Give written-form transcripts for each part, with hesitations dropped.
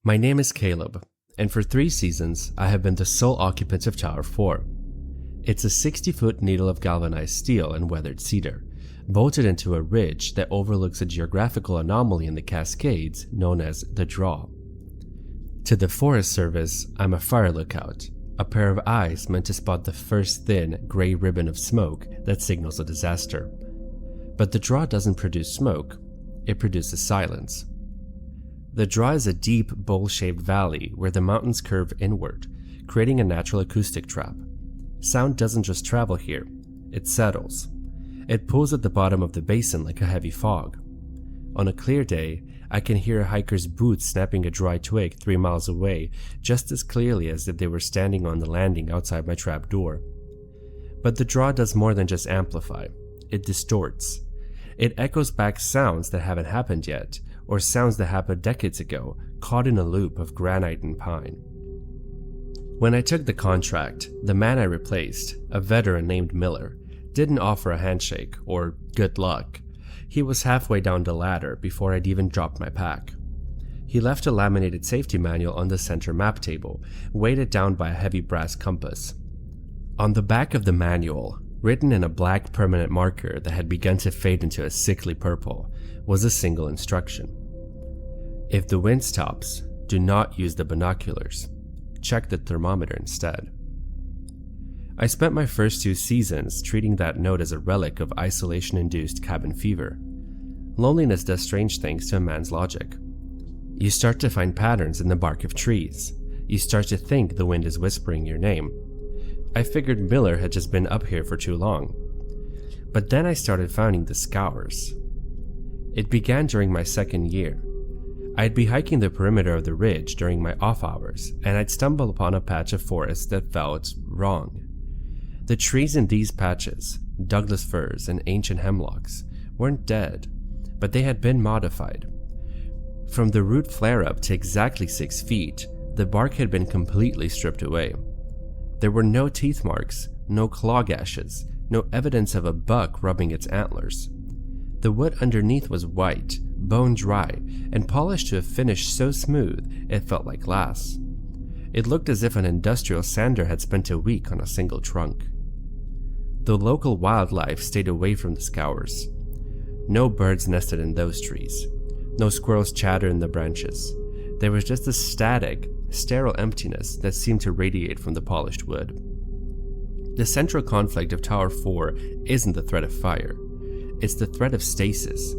My name is Caleb, and for 3 seasons, I have been the sole occupant of Tower 4. It's a 60-foot needle of galvanized steel and weathered cedar, bolted into a ridge that overlooks a geographical anomaly in the Cascades known as the Draw. To the Forest Service, I'm a fire lookout, a pair of eyes meant to spot the first thin, gray ribbon of smoke that signals a disaster. But the Draw doesn't produce smoke, it produces silence. The Draw is a deep, bowl-shaped valley where the mountains curve inward, creating a natural acoustic trap. Sound doesn't just travel here, it settles. It pulls at the bottom of the basin like a heavy fog. On a clear day, I can hear a hiker's boots snapping a dry twig 3 miles away just as clearly as if they were standing on the landing outside my trap door. But the Draw does more than just amplify, it distorts. It echoes back sounds that haven't happened yet, or sounds that happened decades ago, caught in a loop of granite and pine. When I took the contract, the man I replaced, a veteran named Miller, didn't offer a handshake or good luck. He was halfway down the ladder before I'd even dropped my pack. He left a laminated safety manual on the center map table, weighted down by a heavy brass compass. On the back of the manual, written in a black permanent marker that had begun to fade into a sickly purple, was a single instruction. If the wind stops, do not use the binoculars. Check the thermometer instead. I spent my first 2 seasons treating that note as a relic of isolation-induced cabin fever. Loneliness does strange things to a man's logic. You start to find patterns in the bark of trees. You start to think the wind is whispering your name. I figured Miller had just been up here for too long. But then I started finding the scours. It began during my 2nd year. I'd be hiking the perimeter of the ridge during my off hours, and I'd stumble upon a patch of forest that felt wrong. The trees in these patches, Douglas firs and ancient hemlocks, weren't dead, but they had been modified. From the root flare-up to exactly 6 feet, the bark had been completely stripped away. There were no teeth marks, no claw gashes, no evidence of a buck rubbing its antlers. The wood underneath was white, bone dry, and polished to a finish so smooth it felt like glass. It looked as if an industrial sander had spent a week on a single trunk. The local wildlife stayed away from the scours. No birds nested in those trees. No squirrels chattered in the branches. There was just a static, sterile emptiness that seemed to radiate from the polished wood. The central conflict of Tower 4 isn't the threat of fire. It's the threat of stasis.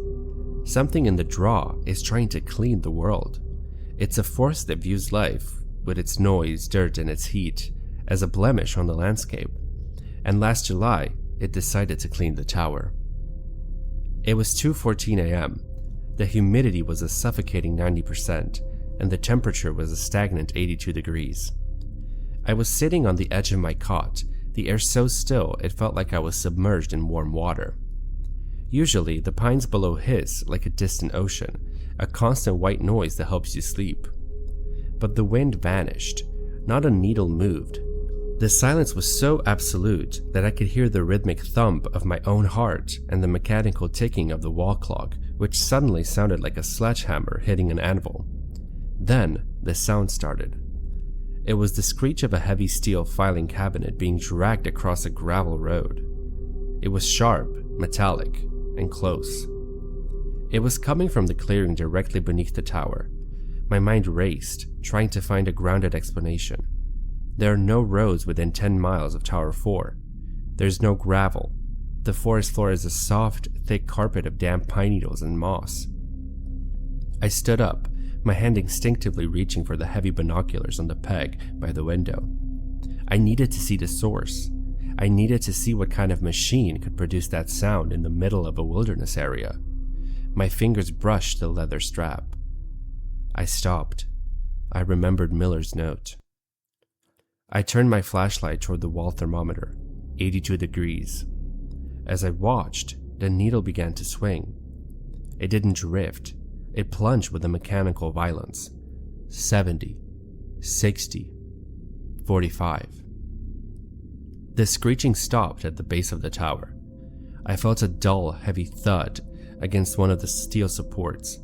Something in the Draw is trying to clean the world. It's a force that views life, with its noise, dirt, and its heat, as a blemish on the landscape. And last July, it decided to clean the tower. It was 2:14 a.m. The humidity was a suffocating 90%, and the temperature was a stagnant 82 degrees. I was sitting on the edge of my cot, the air so still it felt like I was submerged in warm water. Usually, the pines below hiss like a distant ocean, a constant white noise that helps you sleep. But the wind vanished, not a needle moved. The silence was so absolute that I could hear the rhythmic thump of my own heart and the mechanical ticking of the wall clock, which suddenly sounded like a sledgehammer hitting an anvil. Then, the sound started. It was the screech of a heavy steel filing cabinet being dragged across a gravel road. It was sharp, metallic, and close. It was coming from the clearing directly beneath the tower. My mind raced, trying to find a grounded explanation. There are no roads within 10 miles of Tower 4. There's no gravel. The forest floor is a soft, thick carpet of damp pine needles and moss. I stood up, my hand instinctively reaching for the heavy binoculars on the peg by the window. I needed to see the source. I needed to see what kind of machine could produce that sound in the middle of a wilderness area. My fingers brushed the leather strap. I stopped. I remembered Miller's note. I turned my flashlight toward the wall thermometer, 82 degrees. As I watched, the needle began to swing. It didn't drift. It plunged with a mechanical violence. 70, 60, 45. The screeching stopped at the base of the tower. I felt a dull, heavy thud against one of the steel supports.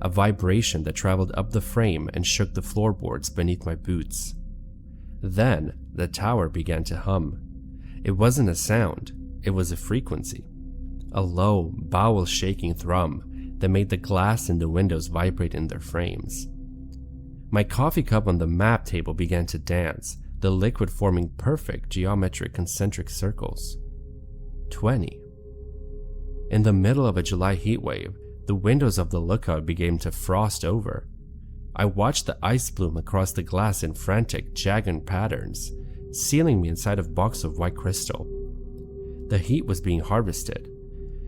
a vibration that traveled up the frame and shook the floorboards beneath my boots. Then, the tower began to hum. It wasn't a sound, it was a frequency. A low, bowel-shaking thrum that made the glass in the windows vibrate in their frames. My coffee cup on the map table began to dance, the liquid forming perfect geometric concentric circles. 20. In the middle of a July heatwave, the windows of the lookout began to frost over. I watched the ice bloom across the glass in frantic, jagged patterns, sealing me inside a box of white crystal. The heat was being harvested.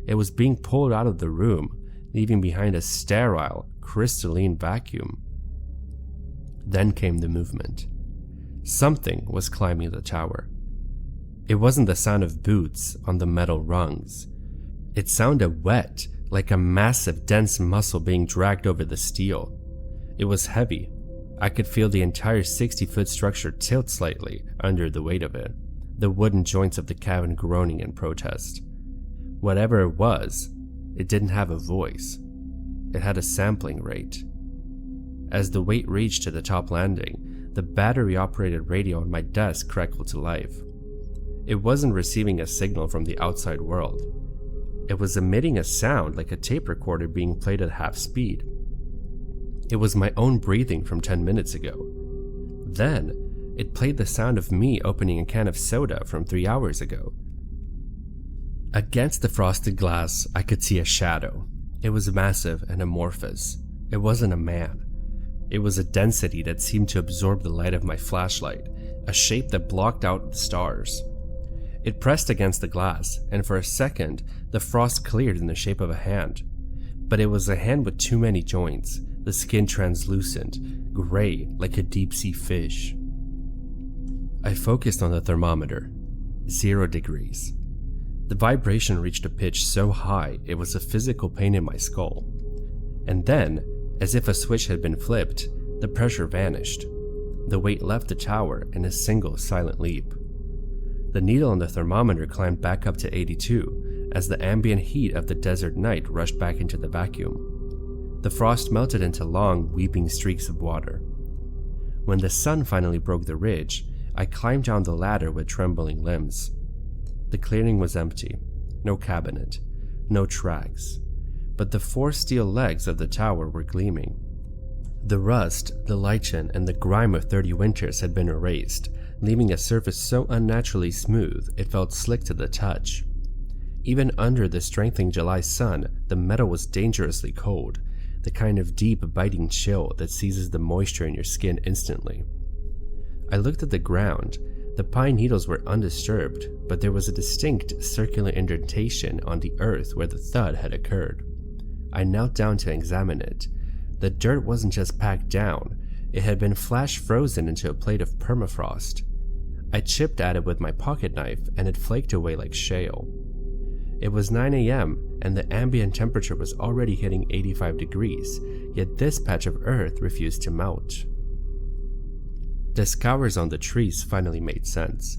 It was being pulled out of the room, leaving behind a sterile, crystalline vacuum. Then came the movement. Something was climbing the tower. It wasn't the sound of boots on the metal rungs. It sounded wet, like a massive, dense muscle being dragged over the steel. It was heavy. I could feel the entire 60-foot structure tilt slightly under the weight of it, the wooden joints of the cabin groaning in protest. Whatever it was, it didn't have a voice. It had a sampling rate. As the weight reached to the top landing, the battery-operated radio on my desk crackled to life. It wasn't receiving a signal from the outside world. It was emitting a sound like a tape recorder being played at half speed. It was my own breathing from 10 minutes ago. Then, it played the sound of me opening a can of soda from 3 hours ago. Against the frosted glass, I could see a shadow. It was massive and amorphous. It wasn't a man. It was a density that seemed to absorb the light of my flashlight, a shape that blocked out the stars. It pressed against the glass, and for a second, the frost cleared in the shape of a hand. But it was a hand with too many joints, the skin translucent, gray like a deep-sea fish. I focused on the thermometer. 0 degrees. The vibration reached a pitch so high it was a physical pain in my skull. And then, as if a switch had been flipped, the pressure vanished. The weight left the tower in a single silent leap. The needle on the thermometer climbed back up to 82 as the ambient heat of the desert night rushed back into the vacuum. The frost melted into long, weeping streaks of water. When the sun finally broke the ridge, I climbed down the ladder with trembling limbs. The clearing was empty. No cabinet. No tracks. But the 4 steel legs of the tower were gleaming. The rust, the lichen, and the grime of 30 winters had been erased, leaving a surface so unnaturally smooth it felt slick to the touch. Even under the strengthening July sun, the metal was dangerously cold, the kind of deep, biting chill that seizes the moisture in your skin instantly. I looked at the ground. The pine needles were undisturbed, but there was a distinct circular indentation on the earth where the thud had occurred. I knelt down to examine it. The dirt wasn't just packed down, it had been flash frozen into a plate of permafrost. I chipped at it with my pocket knife and it flaked away like shale. It was 9 a.m. and the ambient temperature was already hitting 85 degrees, yet this patch of earth refused to melt. The scours on the trees finally made sense.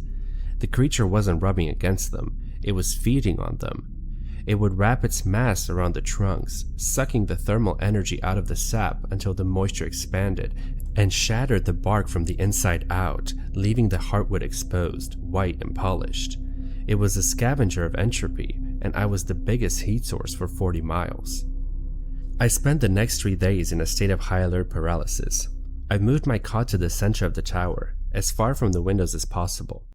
The creature wasn't rubbing against them, it was feeding on them. It would wrap its mass around the trunks, sucking the thermal energy out of the sap until the moisture expanded and shattered the bark from the inside out, leaving the heartwood exposed, white and polished. It was a scavenger of entropy, and I was the biggest heat source for 40 miles. I spent the next 3 days in a state of high alert paralysis. I moved my cot to the center of the tower, as far from the windows as possible.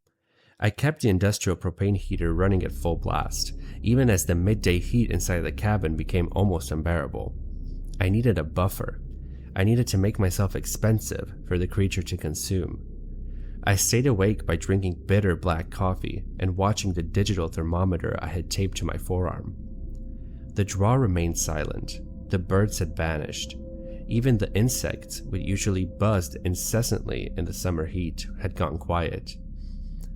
I kept the industrial propane heater running at full blast, even as the midday heat inside the cabin became almost unbearable. I needed a buffer. I needed to make myself expensive for the creature to consume. I stayed awake by drinking bitter black coffee and watching the digital thermometer I had taped to my forearm. The drawer remained silent. The birds had vanished. Even the insects, which usually buzzed incessantly in the summer heat, had gone quiet.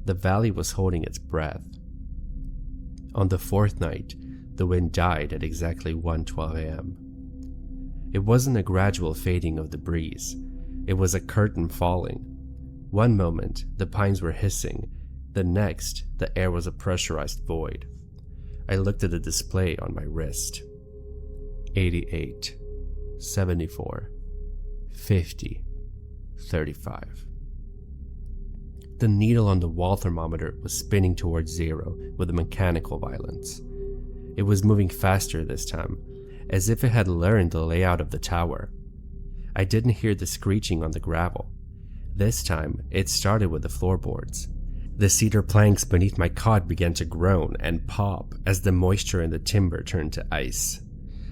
The valley was holding its breath. On the 4th night, the wind died at exactly 1:12 a.m. It wasn't a gradual fading of the breeze. It was a curtain falling. One moment, the pines were hissing. The next, the air was a pressurized void. I looked at the display on my wrist. 88. 74, 50, 35. The needle on the wall thermometer was spinning towards 0 with a mechanical violence. It was moving faster this time, as if it had learned the layout of the tower. I didn't hear the screeching on the gravel. This time, it started with the floorboards. The cedar planks beneath my cot began to groan and pop as the moisture in the timber turned to ice.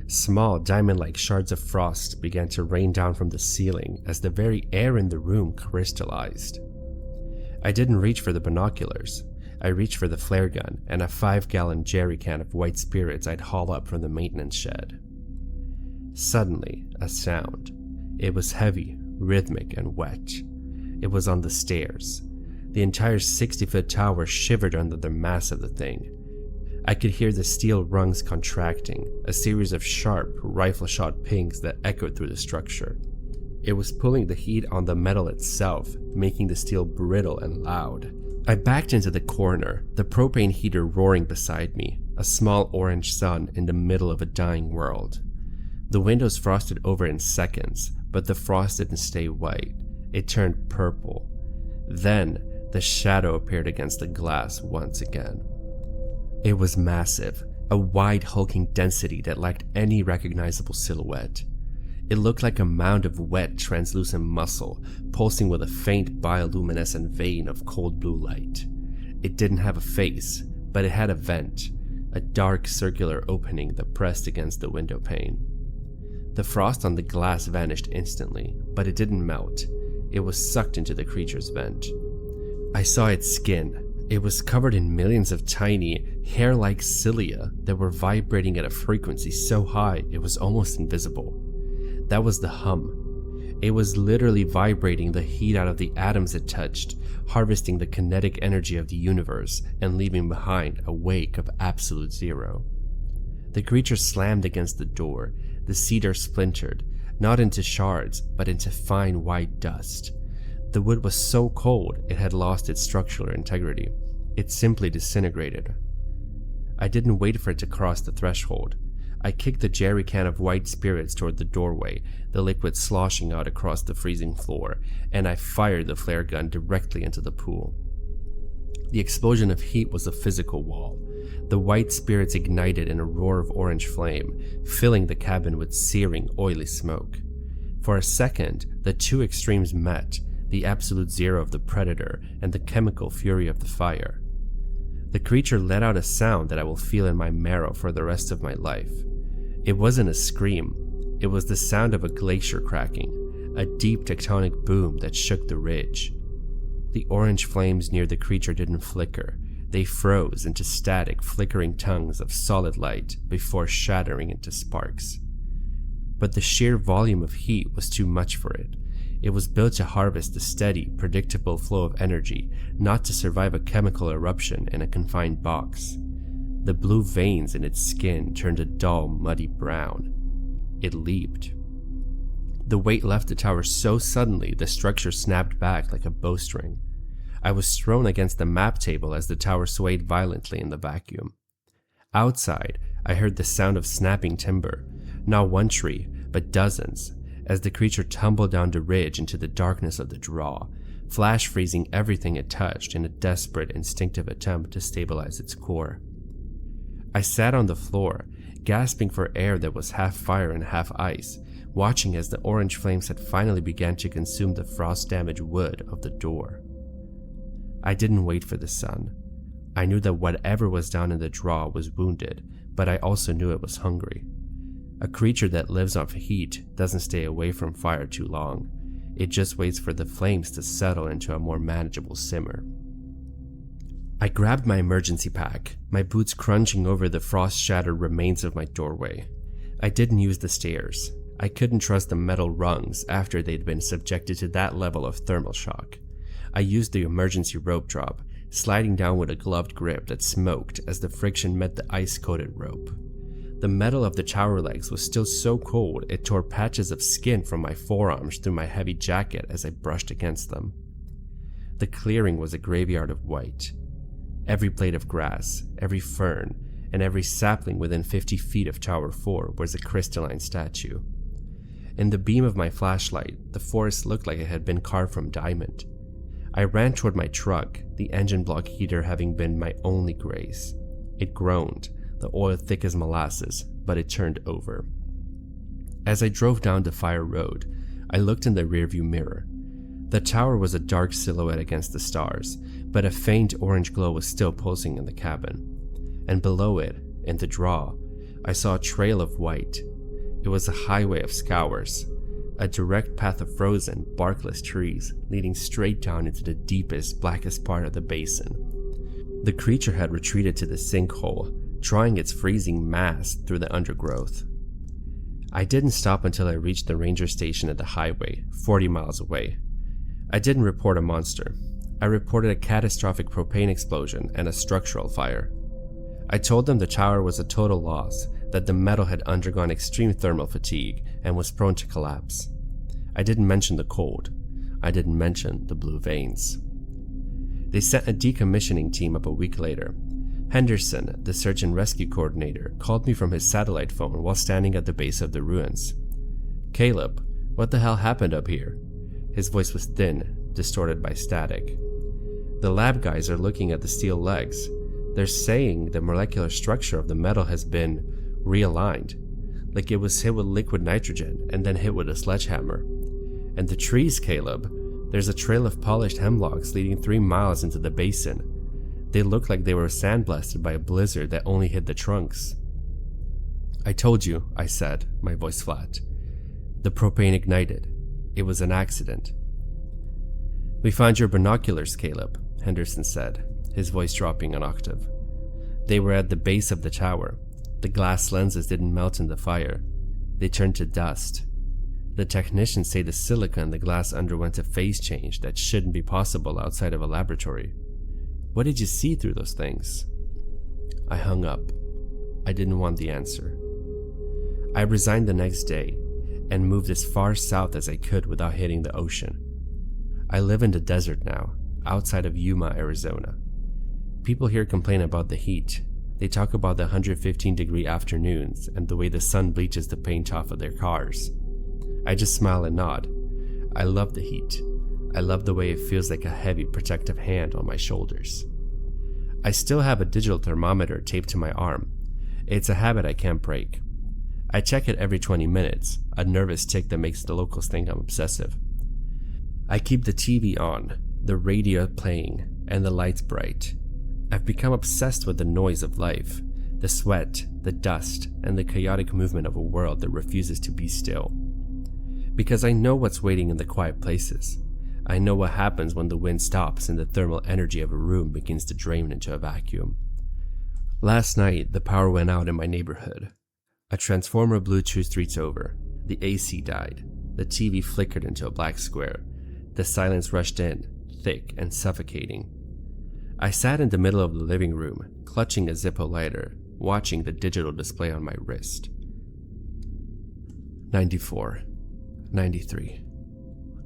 Small diamond-like shards of frost began to rain down from the ceiling as the very air in the room crystallized. I didn't reach for the binoculars. I reached for the flare gun and a 5-gallon jerry can of white spirits I'd haul up from the maintenance shed. Suddenly, a sound. It was heavy, rhythmic, and wet. It was on the stairs. The entire 60-foot tower shivered under the mass of the thing. I could hear the steel rungs contracting, a series of sharp, rifle-shot pings that echoed through the structure. It was pulling the heat on the metal itself, making the steel brittle and loud. I backed into the corner, the propane heater roaring beside me, a small orange sun in the middle of a dying world. The windows frosted over in seconds, but the frost didn't stay white. It turned purple. Then, the shadow appeared against the glass once again. It was massive, a wide hulking density that lacked any recognizable silhouette. It looked like a mound of wet, translucent muscle, pulsing with a faint bioluminescent vein of cold blue light. It didn't have a face, but it had a vent, a dark circular opening that pressed against the window pane. The frost on the glass vanished instantly, but it didn't melt. It was sucked into the creature's vent. I saw its skin. It was covered in millions of tiny, hair-like cilia that were vibrating at a frequency so high it was almost invisible. That was the hum. It was literally vibrating the heat out of the atoms it touched, harvesting the kinetic energy of the universe and leaving behind a wake of absolute zero. The creature slammed against the door. The cedar splintered, not into shards, but into fine white dust. The wood was so cold it had lost its structural integrity. It simply disintegrated. I didn't wait for it to cross the threshold. I kicked the jerry can of white spirits toward the doorway, the liquid sloshing out across the freezing floor, and I fired the flare gun directly into the pool. The explosion of heat was a physical wall. The white spirits ignited in a roar of orange flame, filling the cabin with searing, oily smoke. For a second, the two extremes met, the absolute zero of the predator and the chemical fury of the fire. The creature let out a sound that I will feel in my marrow for the rest of my life. It wasn't a scream. It was the sound of a glacier cracking, a deep tectonic boom that shook the ridge. The orange flames near the creature didn't flicker. They froze into static, flickering tongues of solid light before shattering into sparks. But the sheer volume of heat was too much for it. It was built to harvest the steady, predictable flow of energy, not to survive a chemical eruption in a confined box. The blue veins in its skin turned a dull, muddy brown. It leaped. The weight left the tower so suddenly the structure snapped back like a bowstring. I was thrown against the map table as the tower swayed violently in the vacuum. Outside, I heard the sound of snapping timber, not one tree, but dozens, as the creature tumbled down the ridge into the darkness of the draw, flash freezing everything it touched in a desperate, instinctive attempt to stabilize its core. I sat on the floor, gasping for air that was half fire and half ice, watching as the orange flames had finally begun to consume the frost-damaged wood of the door. I didn't wait for the sun. I knew that whatever was down in the draw was wounded, but I also knew it was hungry. A creature that lives off heat doesn't stay away from fire too long. It just waits for the flames to settle into a more manageable simmer. I grabbed my emergency pack, my boots crunching over the frost-shattered remains of my doorway. I didn't use the stairs. I couldn't trust the metal rungs after they'd been subjected to that level of thermal shock. I used the emergency rope drop, sliding down with a gloved grip that smoked as the friction met the ice-coated rope. The metal of the tower legs was still so cold it tore patches of skin from my forearms through my heavy jacket as I brushed against them. The clearing was a graveyard of white. Every blade of grass, every fern, and every sapling within 50 feet of Tower 4 was a crystalline statue. In the beam of my flashlight, the forest looked like it had been carved from diamond. I ran toward my truck, the engine block heater having been my only grace. It groaned, the oil thick as molasses, but it turned over. As I drove down the fire road, I looked in the rearview mirror. The tower was a dark silhouette against the stars, but a faint orange glow was still pulsing in the cabin. And below it, in the draw, I saw a trail of white. It was a highway of scours, a direct path of frozen, barkless trees leading straight down into the deepest, blackest part of the basin. The creature had retreated to the sinkhole, drawing its freezing mass through the undergrowth. I didn't stop until I reached the ranger station at the highway, 40 miles away. I didn't report a monster. I reported a catastrophic propane explosion and a structural fire. I told them the tower was a total loss, that the metal had undergone extreme thermal fatigue and was prone to collapse. I didn't mention the cold. I didn't mention the blue veins. They sent a decommissioning team up a week later. Henderson, the search and rescue coordinator, called me from his satellite phone while standing at the base of the ruins. "Caleb, what the hell happened up here?" His voice was thin, distorted by static. "The lab guys are looking at the steel legs. They're saying the molecular structure of the metal has been realigned, like it was hit with liquid nitrogen and then hit with a sledgehammer. And the trees, Caleb, there's a trail of polished hemlocks leading 3 miles into the basin. They look like they were sandblasted by a blizzard that only hit the trunks." "I told you," I said, my voice flat. "The propane ignited. It was an accident." "We found your binoculars, Caleb," Henderson said, his voice dropping an octave. "They were at the base of the tower. The glass lenses didn't melt in the fire. They turned to dust. The technicians say the silica in the glass underwent a phase change that shouldn't be possible outside of a laboratory. What did you see through those things?" I hung up. I didn't want the answer. I resigned the next day and moved as far south as I could without hitting the ocean. I live in the desert now, outside of Yuma, Arizona. People here complain about the heat. They talk about the 115-degree afternoons and the way the sun bleaches the paint off of their cars. I just smile and nod. I love the heat. I love the way it feels like a heavy protective hand on my shoulders. I still have a digital thermometer taped to my arm. It's a habit I can't break. I check it every 20 minutes, a nervous tick that makes the locals think I'm obsessive. I keep the TV on, the radio playing, and the lights bright. I've become obsessed with the noise of life, the sweat, the dust, and the chaotic movement of a world that refuses to be still. Because I know what's waiting in the quiet places. I know what happens when the wind stops and the thermal energy of a room begins to drain into a vacuum. Last night, the power went out in my neighborhood. A transformer blew 2 streets over. The AC died. The TV flickered into a black square. The silence rushed in, thick and suffocating. I sat in the middle of the living room, clutching a Zippo lighter, watching the digital display on my wrist. 94, 93,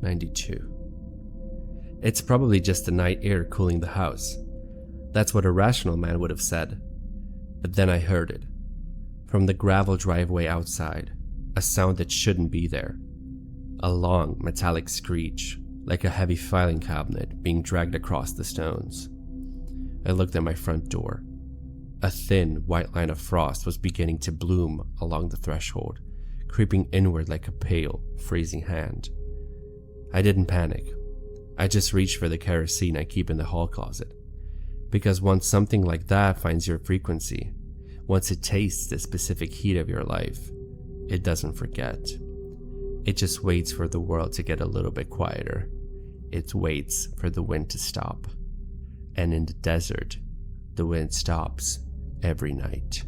92. It's probably just the night air cooling the house. That's what a rational man would have said. But then I heard it. From the gravel driveway outside, a sound that shouldn't be there. A long, metallic screech, like a heavy filing cabinet being dragged across the stones. I looked at my front door. A thin, white line of frost was beginning to bloom along the threshold, creeping inward like a pale, freezing hand. I didn't panic. I just reached for the kerosene I keep in the hall closet. Because once something like that finds your frequency, once it tastes the specific heat of your life, it doesn't forget. It just waits for the world to get a little bit quieter. It waits for the wind to stop. And in the desert, the wind stops every night.